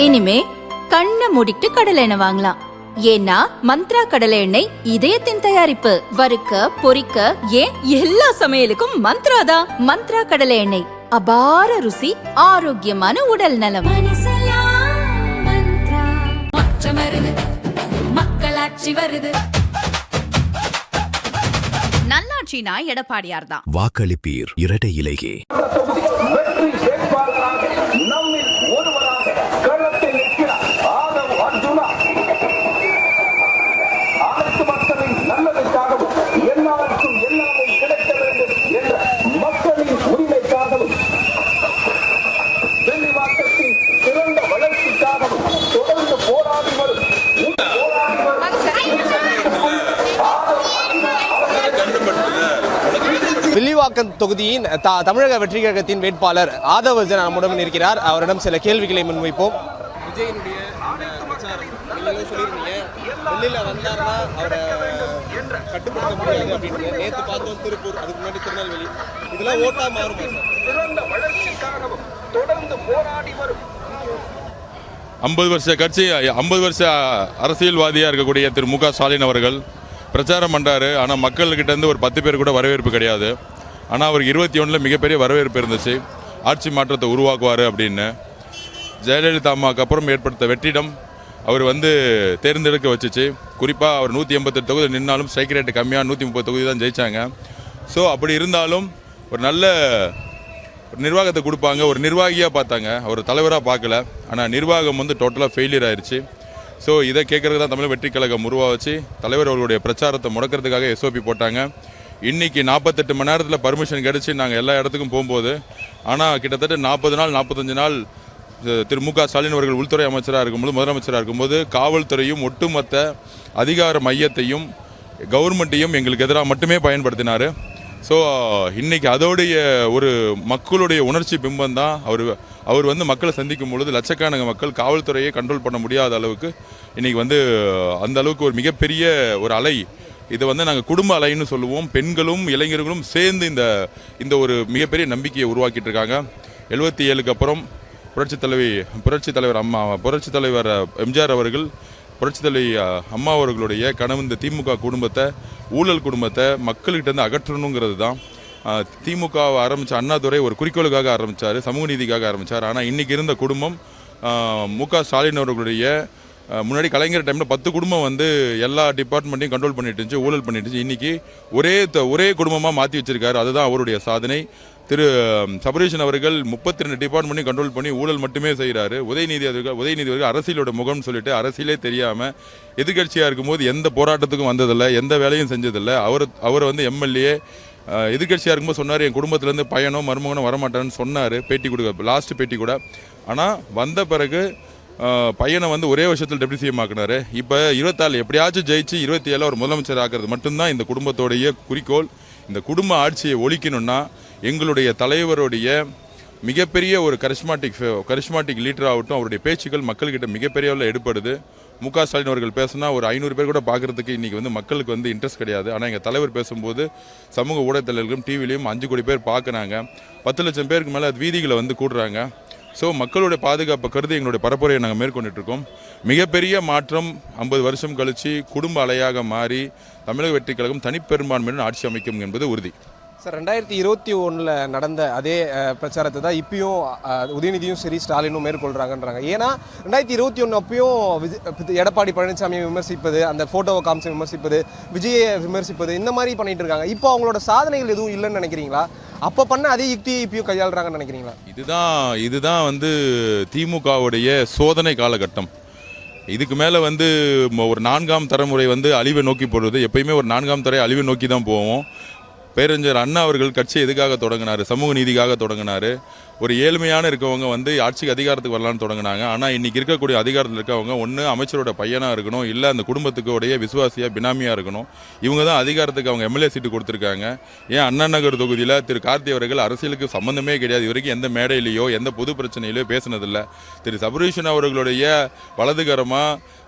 இனிமே கண்ணை மூடிட்டு கடலை எண்ணெய் வாங்கலாம். ஏன்னா மந்த்ரா கடலை எண்ணெய் இதயத்தின் தயாரிப்பு. வறுக்க பொரிக்க ஏன் எல்லா சமையலுக்கும் மந்த்ரா தான். மந்த்ரா கடலை எண்ணெய், அபார ருசி, ஆரோக்கியமான உடல் நலம். மக்களாட்சி வருது. நல்லாட்சினா எடப்பாடியார் தான். வாக்களிப்பீர் இரட்டை இலையே. வில்லிவாக்கம் தொகுதியின் தமிழக வெற்றி கழகத்தின் வேட்பாளர் ஆதவர்ஜன் நம்முடன் இருக்கிறார். அவரிடம் சில கேள்விகளை முன்வைப்போம். விஜயனுடைய சொல்லியிருந்தீங்க, வெளியில் வந்தாருன்னா அவரை கட்டுப்படுத்த முடியாது அப்படின்னு. நேற்று பார்த்தோம் திருப்பூர், அதுக்கு முன்னாடி திருநெல்வேலி. இதெல்லாம் ஓட்டா மாறுமா? தொடர்ந்து போராடி வரும் 50 வருஷ கட்சி, 50 வருஷ அரசியல்வாதியாக இருக்கக்கூடிய திரு மு க ஸ்டாலின் அவர்கள் பிரச்சாரம் பண்ணுறாரு. ஆனால் மக்கள்கிட்டேருந்து ஒரு 10 பேர் கூட வரவேற்பு கிடையாது. ஆனால் அவருக்கு 21 மிகப்பெரிய வரவேற்பு இருந்துச்சு. ஆட்சி மாற்றத்தை உருவாக்குவார் அப்படின்னு. ஜெயலலிதா அம்மாவுக்கு அப்புறம் ஏற்படுத்த வெற்றிடம் அவர் தேர்ந்தெடுக்க வச்சுச்சு. குறிப்பாக அவர் 188 தொகுதி நின்னாலும் ஸ்ட்ரைக் ரேட்டு கம்மியாக 130 தொகுதி தான் ஜெயித்தாங்க. ஸோ அப்படி இருந்தாலும் ஒரு நல்ல நிர்வாகத்தை கொடுப்பாங்க, ஒரு நிர்வாகியாக பார்த்தாங்க, அவர் தலைவராக பார்க்கல. ஆனால் நிர்வாகம் டோட்டலாக ஃபெயிலியர் ஆயிடுச்சு. ஸோ இதை கேட்குறதுக்கு தான் தமிழ் வெற்றி கழகம் உருவாச்சு. தலைவர் அவர்களுடைய பிரச்சாரத்தை முடக்கிறதுக்காக SOP போட்டாங்க. இன்றைக்கி 48 மணி நேரத்தில் பர்மிஷன் கிடச்சி நாங்கள் எல்லா இடத்துக்கும் போகும்போது, ஆனால் கிட்டத்தட்ட 40 நாள் 45 நாள் திரு மு க ஸ்டாலின் அவர்கள் உள்துறை அமைச்சராக இருக்கும்போது, முதலமைச்சராக இருக்கும்போது காவல்துறையும் ஒட்டுமொத்த அதிகார மையத்தையும் கவர்மெண்ட்டையும் எங்களுக்கு எதிராக மட்டுமே பயன்படுத்தினார். ஸோ இன்றைக்கி அதோடைய ஒரு மக்களுடைய உணர்ச்சி பிம்பம் தான் அவர் மக்களை சந்திக்கும் பொழுது லட்சக்கணக்கான மக்கள் காவல்துறையை கண்ட்ரோல் பண்ண முடியாத அளவுக்கு இன்றைக்கி அந்த அளவுக்கு ஒரு மிகப்பெரிய ஒரு அலை. இதை நாங்கள் குடும்ப அலைன்னு சொல்லுவோம். பெண்களும் இளைஞர்களும் சேர்ந்து இந்த ஒரு மிகப்பெரிய நம்பிக்கையை உருவாக்கிட்டு இருக்காங்க. 77க்கு அப்புறம் புரட்சித் தலைவர் எம்ஜிஆர் அவர்கள், புரட்சித் தலைவி அம்மா அவர்களுடைய கனவு இந்த திமுக குடும்பத்தை, ஊழல் குடும்பத்தை மக்கள்கிட்ட அகற்றணுங்கிறது தான். திமுகவை ஆரம்பித்த அண்ணாதுரை ஒரு குறிக்கோளுக்காக ஆரம்பித்தார், சமூக நீதிக்காக ஆரம்பித்தார். ஆனால் இன்றைக்கி இருந்த குடும்பம் மு க ஸ்டாலின் அவர்களுடைய முன்னாடி கலைஞர் டைமில் 10 குடும்பம் எல்லா டிபார்ட்மெண்ட்டையும் கண்ட்ரோல் பண்ணிட்டு இருந்துச்சு, ஊழல் பண்ணிட்டு இருந்துச்சு. இன்றைக்கி ஒரே குடும்பமாக மாற்றி வச்சிருக்காரு. அதுதான் அவருடைய சாதனை. திரு சபரீஷன் அவர்கள் 32 டிபார்ட்மெண்ட்டையும் கண்ட்ரோல் பண்ணி ஊழல் மட்டுமே செய்கிறாரு. உதயநிதி அவர்கள் அரசியலோட முகம்னு சொல்லிட்டு அரசியலே தெரியாமல் எதிர்கட்சியாக இருக்கும்போது எந்த போராட்டத்துக்கும் வந்ததில்லை, எந்த வேலையும் செஞ்சதில்லை. அவர் MLA எதிர்கட்சியாக இருக்கும்போது சொன்னார், என் குடும்பத்திலேருந்து பையனோ மருமகனோ வரமாட்டான்னு சொன்னார். பேட்டி கொடுக்க லாஸ்ட் பேட்டி கூட. ஆனால் வந்த பிறகு பையனை ஒரே வருஷத்தில் டெப்டி சிஎம் ஆக்கினார். இப்போ 24 எப்படியாச்சும் ஜெயிச்சு 27 ஒரு முதலமைச்சர் ஆக்கிறது மட்டும்தான் இந்த குடும்பத்தோடைய குறிக்கோள். இந்த குடும்ப ஆட்சியை ஒழிக்கணும்னா எங்களுடைய தலைவருடைய மிகப்பெரிய ஒரு கரிஸ்மாட்டிக் லீடர் ஆகட்டும், அவருடைய பேச்சுக்கள் மக்கள்கிட்ட மிகப்பெரிய அளவில் எடுப்படுது. மு க ஸ்டாலின் அவர்கள் பேசினா ஒரு 500 பேர் கூட பார்க்குறதுக்கு இன்றைக்கி மக்களுக்கு இன்ட்ரெஸ்ட் கிடையாது. ஆனால் எங்கள் தலைவர் பேசும்போது சமூக ஊடகத்தலைவர்களும் டிவிலையும் 5 கோடி பேர் பார்க்குறாங்க. 10 லட்சம் பேருக்கு மேலே வீதிகளை கூடுறாங்க. ஸோ மக்களுடைய பாதுகாப்பை கருதி எங்களுடைய பரப்புரையை நாங்கள் மேற்கொண்டுட்ருக்கோம். மிகப்பெரிய மாற்றம் 50 வருஷம் கழித்து குடும்ப அலையாக மாறி தமிழக வெற்றி கழகம் தனிப்பெரும்பான்மையுடன் ஆட்சி அமைக்கும் என்பது உறுதி. சார், 2021 நடந்த அதே பிரச்சாரத்தை தான் இப்பயும் உதயநிதியும் சரி ஸ்டாலினும் மேற்கொள்கிறாங்கன்றாங்க. ஏன்னா 2021 அப்பயும் எடப்பாடி பழனிசாமியை விமர்சிப்பது, அந்த ஃபோட்டோவை காமிச்சு விமர்சிப்பது, விஜயை விமர்சிப்பது, இந்த மாதிரி பண்ணிட்டு இருக்காங்க. இப்போ அவங்களோட சாதனைகள் எதுவும் இல்லைன்னு நினைக்கிறீங்களா? அப்போ பண்ண அதே யுக்தியை இப்பயும் கையாளுறாங்கன்னு நினைக்கிறீங்களா? இதுதான் திமுகவுடைய சோதனை காலகட்டம். இதுக்கு மேலே ஒரு 4ஆம் தலைமுறை அழிவை நோக்கி போடுறது. எப்பயுமே ஒரு 4ஆம் தலை அழிவை நோக்கி தான் போவோம். பேரறிஞர் அண்ணா அவர்கள் கட்சி எதுக்காக தொடங்கினார்? சமூக நீதிக்காக தொடங்கினார். ஒரு ஏழ்மையான இருக்கவங்க ஆட்சிக்கு அதிகாரத்துக்கு வரலான்னு தொடங்கினாங்க. ஆனால் இன்றைக்கி இருக்கக்கூடிய அதிகாரத்தில் இருக்கவங்க ஒன்று அமைச்சரோட பையனாக இருக்கணும், இல்லை அந்த குடும்பத்துக்குடைய விசுவாசியாக பினாமியாக இருக்கணும். இவங்க தான் அதிகாரத்துக்கு அவங்க MLA சீட்டு கொடுத்துருக்காங்க. ஏன் அண்ணா நகர் தொகுதியில் திரு கார்த்தி அவர்கள் அரசியலுக்கு சம்மந்தமே கிடையாது. இவரைக்கும் எந்த மேடையிலையோ எந்த பொது பிரச்சனையிலையோ பேசினதில்லை. திரு சபரீஷன் அவர்களுடைய வலதுகரமாக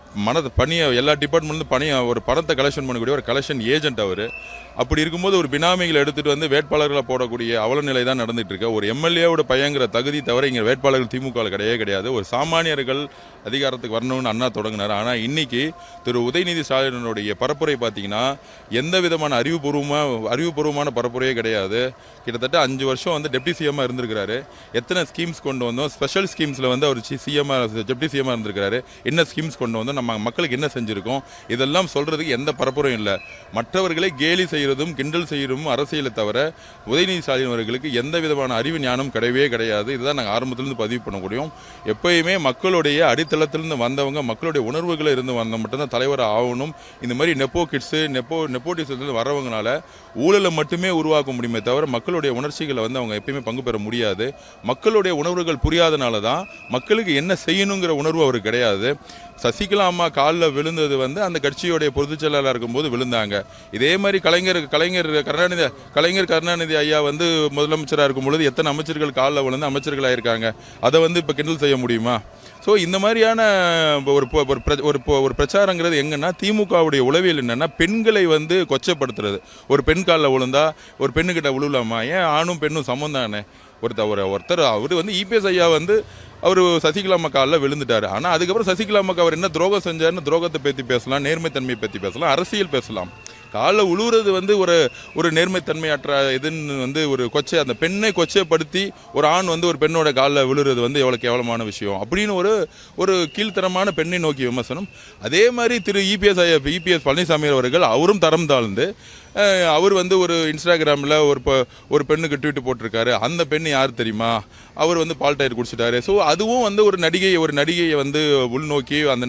பணியை எல்லா டிபார்ட்மெண்ட்லேருந்து பணியை ஒரு பணத்தை கலெக்ஷன் பண்ணக்கூடிய ஒரு கலெக்ஷன் ஏஜென்ட் அவர். அப்படி இருக்கும்போது ஒரு பினாமிகளை எடுத்துகிட்டு வந்து வேட்பாளர்களை போடக்கூடிய அவலநிலை தான் நடந்துட்டு இருக்கு. ஒரு எம்எல்ஏவோட பையங்கிற தகுதி தவிர இங்கே வேட்பாளர்கள் திமுக கிடையவே கிடையாது. ஒரு சாமானியர்கள் அதிகாரத்துக்கு வரணும்னு அண்ணா தொடங்கினார். ஆனால் இன்னைக்கு திரு உதயநிதி ஸ்டாலினுடைய பரப்புரை பார்த்தீங்கன்னா எந்த விதமான அறிவுபூர்வமான பரப்புரையே கிடையாது. கிட்டத்தட்ட 5 வருஷம் வந்து டெப்டி சிஎம்மாக இருந்திருக்கிறாரு. எத்தனை ஸ்கீம்ஸ் கொண்டு வந்தோம், ஸ்பெஷல் ஸ்கீம்ஸில் வந்து அவர் டெப்டி சிஎம்மாக இருந்திருக்கிறாரு. என்ன ஸ்கீம்ஸ் கொண்டு வந்தோம், நம்ம மக்களுக்கு என்ன செஞ்சுருக்கோம், இதெல்லாம் சொல்கிறதுக்கு எந்த பரப்புரையும் இல்லை. மற்றவர்களை கேலி செய்கிறதும் கிண்டல் செய்கிறதும் அரசியலை தவிர உதயநிதி ஸ்டாலின் அவர்களுக்கு எந்த விதமான அறிவு ஞானம் கிடையவே கிடையாது. இதுதான் நாங்கள் ஆரம்பத்திலிருந்து பதிவு பண்ண முடியும். எப்பயுமே மக்களுடைய அடித்தளத்திலிருந்து வந்தவங்க, மக்களுடைய உணர்வுகளை இருந்து வந்த மட்டும்தான் தலைவர் ஆகணும். இந்த மாதிரி நெப்போட்டிசத்தில் வரவங்கனால ஊழலை மட்டுமே உருவாக்க முடியுமே தவிர மக்களுடைய உணர்ச்சிகளை வந்து அவங்க எப்பயுமே பங்கு பெற முடியாது. மக்களுடைய உணர்வுகள் புரியாதனால தான் மக்களுக்கு என்ன செய்யணுங்கிற உணர்வு அவருக்கு கிடையாது. சசிகலா அம்மா காலில் விழுந்தது வந்து அந்த கட்சியோடைய பொதுச் செயலாளர் இருக்கும்போது விழுந்தாங்க. இதே மாதிரி கலைஞர் கருணாநிதி ஐயா வந்து முதலமைச்சராக இருக்கும் பொழுது எத்தனை அமைச்சர்கள் காலில் விழுந்து அமைச்சர்கள் ஆயிருக்காங்க. அதை வந்து இப்போ கிண்டல் செய்ய முடியுமா? ஸோ இந்த மாதிரியான ஒரு பிரச்சாரங்கிறது எங்கன்னா திமுகவுடைய உளவியல் என்னன்னா பெண்களை வந்து கொச்சப்படுத்துறது. ஒரு பெண் காலில் விழுந்தா ஒரு பெண்ணுக்கிட்ட விழுலாமா? ஏன் ஆணும் பெண்ணும் சமம் தானே? ஒருத்தர் அவர் வந்து இபிஎஸ் ஐயா வந்து அவர் சசிகலா அம்மா காலில் விழுந்துட்டார். ஆனால் அதுக்கப்புறம் சசிகலா அம்மாக்கு அவர் என்ன துரோகம் செஞ்சாருன்னு துரோகத்தை பற்றி பேசலாம், நேர்மைத்தன்மையை பற்றி பேசலாம், அரசியல் பேசலாம். காலில் உழுவுறது வந்து ஒரு நேர்மைத்தன்மையற்ற இதுன்னு வந்து ஒரு அந்த பெண்ணை கொச்சைப்படுத்தி ஒரு ஆண் வந்து ஒரு பெண்ணோட காலில் விழுறது வந்து எவ்வளோ கேவலமான விஷயம் அப்படின்னு ஒரு கீழ்த்தரமான பெண்ணை நோக்கி விமர்சனம். அதே மாதிரி திரு இபிஎஸ் பழனிசாமி அவர்கள் அவரும் தரம் தாழ்ந்து அவர் வந்து ஒரு இன்ஸ்டாகிராமில் ஒரு பெண்ணுக்கு ட்வீட் போட்டிருக்காரு. அந்த பெண் யார் தெரியுமா? அவர் வந்து பால் டயர் குடிச்சிட்டாரு. ஸோ அதுவும் வந்து ஒரு நடிகையை வந்து உள்நோக்கி அந்த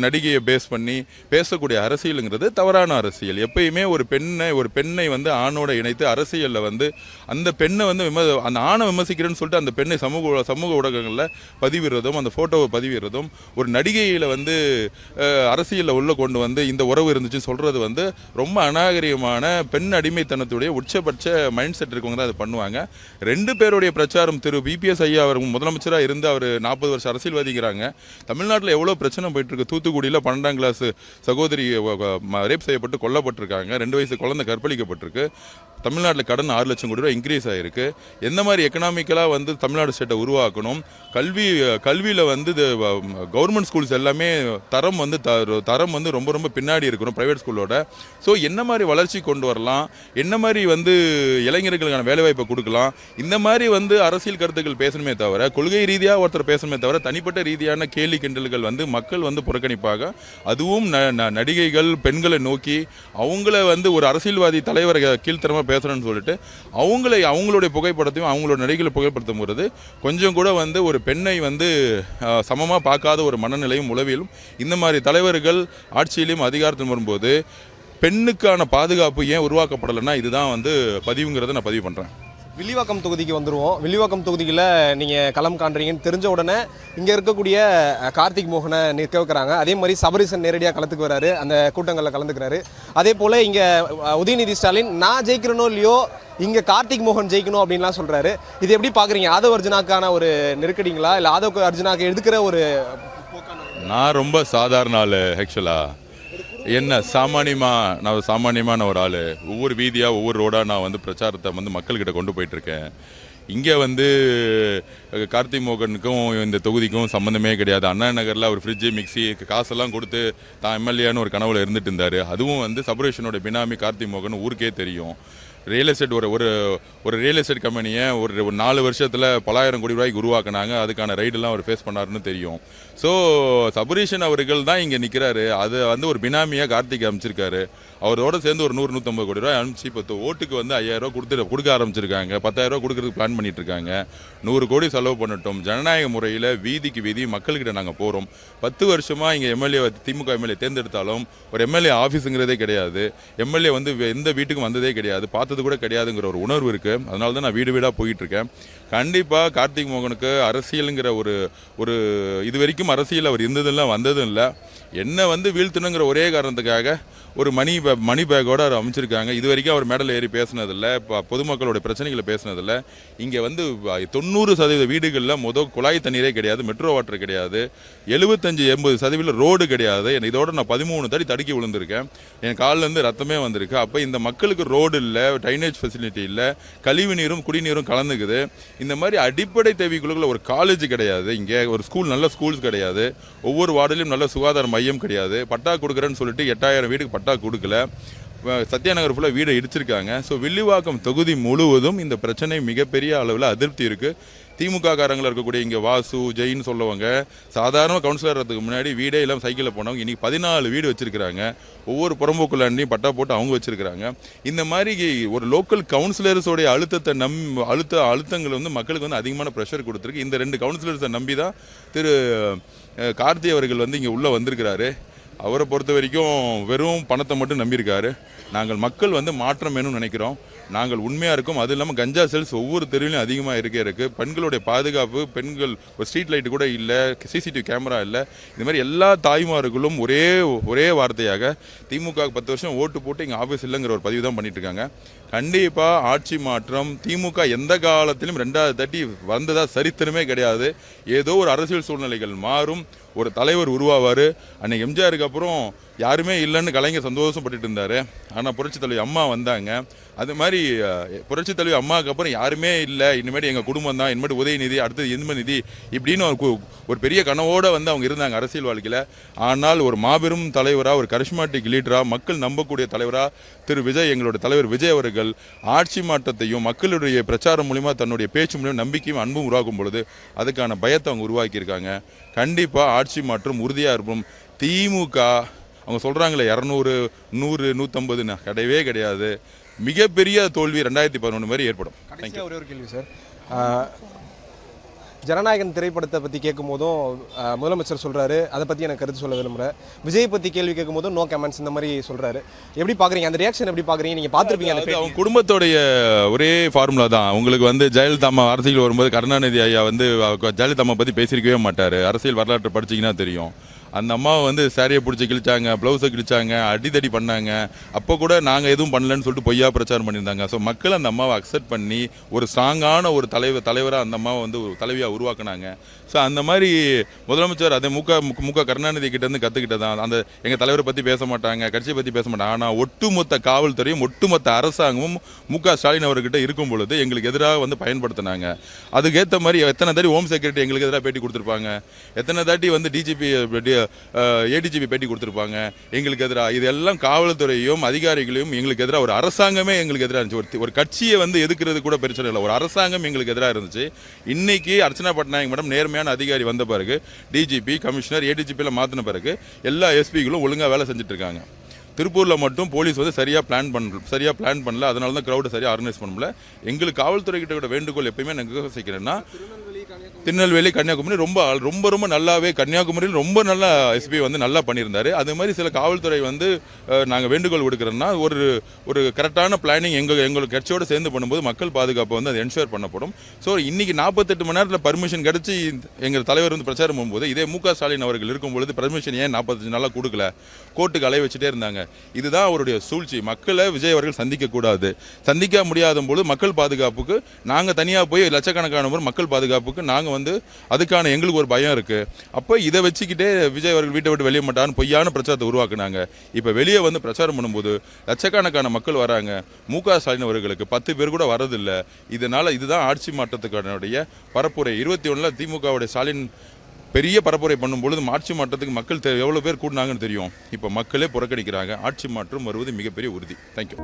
நடிகையை பேஸ் பண்ணி பேசக்கூடிய அரசியலுங்கிறது தவறான அரசியல். எப்பயுமே ஒரு பெண்ணை வந்து ஆணோட இணைத்து அரசியலில் வந்து அந்த பெண்ணை வந்து அந்த ஆணை விமர்சிக்கிறேன்னு சொல்லிட்டு அந்த பெண்ணை சமூக ஊடகங்களில் பதிவிடுறதும் அந்த ஃபோட்டோவை பதிவிடுறதும் ஒரு நடிகையில் வந்து அரசியலில் உள்ள கொண்டு வந்து இந்த உறவு இருந்துச்சுன்னு சொல்கிறது வந்து ரொம்ப அநாகரிகமான பெண் அடிமைத்தனத்துடைய உச்சபட்ச மைண்ட் செட் இருக்கவங்க தான் அதை பண்ணுவாங்க. 2 பேருடைய பிரச்சாரம் திரு பிபிஎஸ் ஐயா அவர் முதலமைச்சராக இருந்து அவர் 40 வருஷம் அரசியல்வாதிக்கிறாங்க. தமிழ்நாட்டில் எவ்வளோ பிரச்சனை போயிட்டு இருக்கு. தூத்துக்குடியில் 12ஆம் கிளாஸ் சகோதரி ரேப் செய்யப்பட்டு கொல்லப்பட்டிருக்காங்க. 2 வயசு குழந்தை கற்பழிக்கப்பட்டிருக்கு. தமிழ்நாட்டில் கடன் 6 லட்சம் கோடி ரூபாய் இன்க்ரீஸ் ஆகிருக்கு. எந்த மாதிரி எக்கனாமிக்கலாக வந்து தமிழ்நாடு ஸ்டேட்டை உருவாக்கணும், கல்வியில் வந்து கவர்மெண்ட் ஸ்கூல்ஸ் எல்லாமே தரம் வந்து ரொம்ப ரொம்ப பின்னாடி இருக்கணும் ப்ரைவேட் ஸ்கூலோட. ஸோ என்ன மாதிரி வளர்ச்சி கொண்டு வரலாம், என்ன மாதிரி வந்து இளைஞர்களுக்கான வேலைவாய்ப்பை கொடுக்கலாம், இந்த மாதிரி வந்து அரசியல் கருத்துக்கள் பேசணுமே தவிர கொள்கை ரீதியாக ஒருத்தர் பேசணுமே தவிர தனிப்பட்ட ரீதியான கேலி கிண்டல்கள் வந்து மக்கள் வந்து புறக்கணிப்பாக. அதுவும் நடிகைகள் பெண்களை நோக்கி அவங்கள வந்து ஒரு அரசியல்வாதி தலைவரை கீழ்த்தரமாக பேசுகிறேன்னு சொல்லிட்டு அவங்களுடைய புகைப்படத்தையும் அவங்களோட நடிகளை புகைப்படுத்தும் போது கொஞ்சம் கூட வந்து ஒரு பெண்ணை வந்து சமமாக பார்க்காத ஒரு மனநிலையும் உளவியலும் இந்த மாதிரி தலைவர்கள் ஆட்சியிலையும் அதிகாரத்தில் வரும்போது பெண்ணுக்கான பாதுகாப்பு ஏன் உருவாக்கப்படலைன்னா இதுதான் வந்து பதிவுங்கிறத நான் பதிவு பண்ணுறேன். வில்லிவாக்கம் தொகுதிக்கு வந்துடுவோம். வில்லிவாக்கம் தொகுதியில் நீங்கள் களம் காண்றீங்கன்னு தெரிஞ்ச உடனே இங்கே இருக்கக்கூடிய கார்த்திக் மோகனை நிற்க வைக்கிறாங்க. அதே மாதிரி சபரீசன் நேரடியாக களத்துக்கு வராரு, அந்த கூட்டங்களில் கலந்துக்கிறாரு. அதே போல் இங்கே உதயநிதி ஸ்டாலின் நான் ஜெயிக்கிறனோ இல்லையோ இங்கே கார்த்திக் மோகன் ஜெயிக்கணும் அப்படின்லாம் சொல்கிறாரு. இது எப்படி பார்க்குறீங்க? ஆதவ் அர்ஜுனாக்கான ஒரு நெருக்கடிங்களா இல்லை ஆதவ் அர்ஜுனாக்கு எடுக்கிற ஒரு? நான் ரொம்ப சாதாரண ஆள் ஆக்சுவலாக. என்ன சாமானியமான ஒரு ஆள். ஒவ்வொரு வீதியாக ஒவ்வொரு ரோடாக நான் வந்து பிரச்சாரத்தை வந்து மக்கள்கிட்ட கொண்டு போயிட்டுருக்கேன். இங்கே வந்து கார்த்திக் மோகனுக்கும் இந்த தொகுதிக்கும் சம்மந்தமே கிடையாது. அண்ணா நகரில் அவர் ஃப்ரிட்ஜு மிக்சி காசெல்லாம் கொடுத்து தான் எம்எல்ஏன்னு ஒரு கனவுல இருந்துட்டு இருந்தார். அதுவும் வந்து சபரேஷனோட பினாமி கார்த்திக் மோகன் ஊருக்கே தெரியும். ரியல் எஸ்டேட் ஒரு ரியல் எஸ்டேட் கம்பெனியை ஒரு 4 வருஷத்தில் பலாயிரம் கோடி ரூபாய்க்கு உருவாக்குனாங்க. அதுக்கான ரைடெல்லாம் அவர் ஃபேஸ் பண்ணாருன்னு தெரியும். ஸோ சபரீஷன் அவர்கள் தான் இங்கே நிற்கிறாரு. அதை வந்து ஒரு பினாமியாக கார்த்திக் அமைச்சிருக்காரு. அவரோட சேர்ந்து ஒரு 100-150 கோடி ரூபாய் அனுப்பிச்சு இப்போ ஓட்டுக்கு வந்து 5000 ரூபா கொடுக்க ஆரம்பிச்சிருக்காங்க. 10,000 ரூபா கொடுக்கறதுக்கு பிளான் பண்ணிட்டு இருக்காங்க. 100 கோடி செலவு பண்ணிட்டோம். ஜனநாயக முறையில் வீதிக்கு வீதி மக்கள்கிட்ட நாங்கள் போகிறோம். 10 வருஷமாக இங்கே திமுக எம்எல்ஏ தேர்ந்தெடுத்தாலும் ஒரு எம்எல்ஏ ஆஃபீஸுங்கிறதே கிடையாது. எம்எல்ஏ வந்து எந்த வீட்டுக்கும் வந்ததே கிடையாது, பார்த்தது கூட கிடையாதுங்கிற ஒரு உணர்வு இருக்குது. அதனால தான் நான் வீடு வீடாக போயிட்டுருக்கேன். கண்டிப்பாக கார்த்திக் மோகனுக்கு அரசியலுங்கிற ஒரு ஒரு இது வரைக்கும் அரசியல் அவர் இருந்ததில்லை வந்ததும் இல்லை. என்ன வந்து வீழ்த்தணுங்கிற ஒரே காரணத்துக்காக ஒரு மணி பேக்கோடு அவர் அமைச்சிருக்காங்க. இது வரைக்கும் அவர் மேடல் ஏறி பேசினதில்லை, இப்போ பொதுமக்களோட பிரச்சனைகளை பேசினதில்லை. இங்கே வந்து 90% வீடுகளில் குழாய் தண்ணீரே கிடையாது, மெட்ரோ வாட்டர் கிடையாது, 75-80% ரோடு கிடையாது. இதோட நான் 13 தடி தடுக்கி விழுந்திருக்கேன், என் காலிலேருந்து ரத்தமே வந்திருக்கு. அப்போ இந்த மக்களுக்கு ரோடு இல்லை, ட்ரைனேஜ் ஃபெசிலிட்டி இல்லை, கழிவு நீரும் குடிநீரும் கலந்துக்குது. இந்த மாதிரி அடிப்படை தேவைக்குள்ள ஒரு காலேஜ் கிடையாது, இங்கே ஒரு ஸ்கூல் நல்ல ஸ்கூல்ஸ் கிடையாது, ஒவ்வொரு வார்டிலையும் நல்ல சுகாதார மையம் கிடையாது. பட்டா கொடுக்குறேன்னு சொல்லிட்டு 8000 வீடுக்கு பட்டா கொடுக்கல. சத்யாநகர் ஃபுல்லாக வீடை இடிச்சிருக்காங்க. ஸோ வில்லிவாக்கம் தொகுதி முழுவதும் இந்த பிரச்சனை மிகப்பெரிய அளவில் அதிருப்தி இருக்குது. திமுக காரங்களில் இருக்கக்கூடிய இங்கே வாசு ஜெயின்னு சொல்லுவாங்க, சாதாரண கவுன்சிலர்றதுக்கு முன்னாடி வீடே இல்லாமல் சைக்கிளில் போனவங்க இன்றைக்கி 14 வீடு வச்சுருக்கிறாங்க. ஒவ்வொரு புறம்போக்குலாண்டையும் பட்டா போட்டு அவங்க வச்சுருக்கிறாங்க. இந்த மாதிரி ஒரு லோக்கல் கவுன்சிலர்ஸோடைய அழுத்தங்கள் வந்து மக்களுக்கு வந்து அதிகமான ப்ரெஷர் கொடுத்துருக்கு. இந்த 2 கவுன்சிலர்ஸை நம்பி தான் திரு கார்த்தி அவர்கள் வந்து இங்கே உள்ளே வந்திருக்கிறாரு. அவரை பொறுத்த வரைக்கும் வெறும் பணத்தை மட்டும் நம்பியிருக்காரு. நாங்கள் மக்கள் வந்து மாற்றம் வேணும்னு நினைக்கிறோம். நாங்கள் உண்மையாக இருக்கோம். அது இல்லாமல் கஞ்சா செல்ஸ் ஒவ்வொரு தெருவிலையும் அதிகமாக இருக்குது. பெண்களுடைய பாதுகாப்பு, பெண்கள் ஒரு ஸ்ட்ரீட் லைட்டு கூட இல்லை, சிசிடிவி கேமரா இல்லை. இந்த மாதிரி எல்லா தாய்மார்களும் ஒரே வார்த்தையாக திமுக 10 வருஷம் ஓட்டு போட்டு இங்கே ஆஃபீஸ் இல்லைங்கிற ஒரு பதிவு தான் பண்ணிட்டு இருக்காங்க. கண்டிப்பாக ஆட்சி மாற்றம் திமுக எந்த காலத்திலும் 2வது தட்டி வந்ததா சரித்திரமே கிடையாது. ஏதோ ஒரு அரசியல் சூழ்நிலைகள் மாறும், ஒரு தலைவர் உருவாவார். அன்னைக்கு எம்ஜிஆருக்கு அப்புறம் யாருமே இல்லைன்னு கலைஞர் சந்தோஷப்பட்டுட்டு இருந்தார். ஆனால் புரட்சி தலைவி அம்மா வந்தாங்க. அது மாதிரி புரட்சி தலைவி அம்மாவுக்கு அப்புறம் யாருமே இல்லை, இனிமேட்டு எங்கள் குடும்பம் தான், இனிமேட்டு உதயநிதி, அடுத்தது இன்பநிதி இப்படின்னு ஒரு பெரிய கனவோடு வந்து அவங்க இருந்தாங்க அரசியல் வாழ்க்கையில். ஆனால் ஒரு மாபெரும் தலைவராக, ஒரு கரிஷ்மாட்டிக் லீடராக, மக்கள் நம்பக்கூடிய தலைவராக திரு விஜய், எங்களோட தலைவர் விஜய் அவர்கள் ஆட்சி மாற்றத்தையும் மக்களுடைய பிரச்சாரம் மூலிமா தன்னுடைய பேச்சு மூலிமா நம்பிக்கையும் அன்பும் உருவாக்கும் பொழுது அதுக்கான பயத்தை அவங்க உருவாக்கியிருக்காங்க. கண்டிப்பாக ஆட்சி மாற்றம் உறுதியாக இருக்கும். திமுக அவங்க சொல்கிறாங்களே 200, 100, 150 கிடையவே கிடையாது. மிகப்பெரிய தோல்வி 2011 மாதிரி ஏற்படும். ஒரே ஒரு கேள்வி சார், ஜனநாயகன் திரைப்படத்தை பற்றி கேட்கும் போதும் முதலமைச்சர் சொல்கிறாரு, அதை பற்றி எனக்கு கருத்து சொல்ல விரும்புகிறேன். விஜய் பற்றி கேள்வி கேட்கும் போதும் நோ கமெண்ட்ஸ் இந்த மாதிரி சொல்கிறாரு. எப்படி பார்க்குறீங்க அந்த ரியாக்ஷன்? எப்படி பார்க்குறீங்க? நீங்கள் பார்த்துருப்பீங்க. அவங்க குடும்பத்தோடைய ஒரே ஃபார்முலா தான். உங்களுக்கு வந்து ஜெயலலிதா அம்மா அரசியல் வரும்போது கருணாநிதி ஐயா வந்து ஜெயலலிதா அம்மா பற்றி பேசியிருக்கவே மாட்டார். அரசியல் வரலாற்றை படிச்சிங்கன்னா தெரியும். அந்த அம்மாவை வந்து சாரியை பிடிச்சி கிழிச்சாங்க, ப்ளவுஸை கிழிச்சாங்க, அடித்தடி பண்ணாங்க. அப்போ கூட நாங்கள் எதுவும் பண்ணலன்னு சொல்லிட்டு பொய்யா பிரச்சாரம் பண்ணியிருந்தாங்க. ஸோ மக்கள் அந்த அம்மாவை அக்செப்ட் பண்ணி ஒரு ஸ்ட்ராங்கான ஒரு தலைவராக அந்த அம்மாவை வந்து ஒரு தலைவியாக உருவாக்குனாங்க. ஸோ அந்த மாதிரி முதலமைச்சர் அதை முக கருணாநிதி கிட்டேருந்து கற்றுக்கிட்டதான். அந்த எங்கள் தலைவரை பற்றி பேச மாட்டாங்க, கட்சியை பற்றி பேச மாட்டாங்க. ஆனால் ஒட்டுமொத்த காவல்துறையும் ஒட்டுமொத்த அரசாங்கமும் ஸ்டாலின் அவர்கிட்ட இருக்கும் பொழுது எங்களுக்கு எதிராக வந்து பயன்படுத்தினாங்க. அதுக்கேற்ற மாதிரி எத்தனை தாட்டி ஹோம் செக்ரட்டரி எங்களுக்கு எதிராக பேட்டி கொடுத்துருப்பாங்க, எத்தனை தாட்டி வந்து டிஜிபி ஏடிஜிபி பேட்டி கொடுத்துருப்பாங்க எங்களுக்கு எதிராக. இதெல்லாம் காவல்துறையும் அதிகாரிகளையும் எங்களுக்கு எதிராக ஒரு அரசாங்கமே எங்களுக்கு எதிராக இருந்துச்சு. ஒரு கட்சியை வந்து எதுக்குறது கூட பிரச்சனை இல்லை, ஒரு அரசாங்கம் எங்களுக்கு எதிராக இருந்துச்சு. இன்னைக்கு அர்ச்சனா பட்நாயக் மேடம் நேர்மையான அதிகாரி வந்த பிறகு, டிஜிபி கமிஷனர் ஏடிஜிபியில் மாற்றின பிறகு எல்லா எஸ்பிகளும் ஒழுங்காக வேலை செஞ்சுட்டு இருக்காங்க. திருப்பூரில் மட்டும் போலீஸ் வந்து சரியாக பிளான் பண்ணல, அதனால தான் க்ரௌடை சரியாக ஆர்கனைஸ் பண்ணல. எங்களுக்கு காவல்துறை கிட்ட கூட வேண்டுகோள் எப்பயுமே நாங்கள் சேர்க்கிறேன்னா, திருநெல்வேலி கன்னியாகுமரி ரொம்ப நல்லாவே, கன்னியாகுமரியில் ரொம்ப நல்லா எஸ்பி வந்து நல்லா பண்ணியிருந்தாரு. அது மாதிரி சில காவல்துறை வந்து நாங்கள் வேண்டுகோள் கொடுக்குறோன்னா ஒரு கரெக்டான பிளானிங் எங்களுக்கு கட்சியோடு சேர்ந்து பண்ணும்போது மக்கள் பாதுகாப்பு வந்து அது என்ஷூர் பண்ணப்படும். ஸோ இன்றைக்கி 48 மணி நேரத்தில் பர்மிஷன் கிடச்சி எங்கள் தலைவர் வந்து பிரச்சாரம் பண்ணும்போது, இதே ஸ்டாலின் அவர்கள் இருக்கும்பொழுது பர்மிஷன் ஏன் 45 நாளாக கொடுக்கல, கோர்ட்டுக்கு அலைய வச்சுட்டே இருந்தாங்க. இதுதான் அவருடைய சூழ்ச்சி. மக்களை விஜய் அவர்கள் சந்திக்கக்கூடாது. சந்திக்க முடியாத போது மக்கள் பாதுகாப்புக்கு நாங்கள் தனியாக போய் லட்சக்கணக்கான மக்கள் பாதுகாப்புக்கு நாங்கள் வந்து அதுக்கான எங்களுக்கு ஒரு பயம் இருக்குது. அப்போ இதை வச்சுக்கிட்டே விஜய் அவர்கள் வீட்டை விட்டு வெளியே மாட்டான்னு பொய்யான பிரச்சாரத்தை உருவாக்குனாங்க. இப்போ வெளியே வந்து பிரச்சாரம் பண்ணும்போது லட்சக்கணக்கான மக்கள் வராங்க, ஸ்டாலின் அவர்களுக்கு 10 பேர் கூட வரதில்லை. இதனால் இதுதான் ஆட்சி மாற்றத்துக்கான பரப்புரை. 21 திமுகவுடைய ஸ்டாலின் பெரிய பரப்புரை பண்ணும்பொழுது ஆட்சி மாற்றத்துக்கு மக்கள் எவ்வளோ பேர் கூட்டினாங்கன்னு தெரியும். இப்போ மக்களே புறக்கணிக்கிறாங்க. ஆட்சி மாற்றம் வருவது மிகப்பெரிய உறுதி. தேங்க்யூ.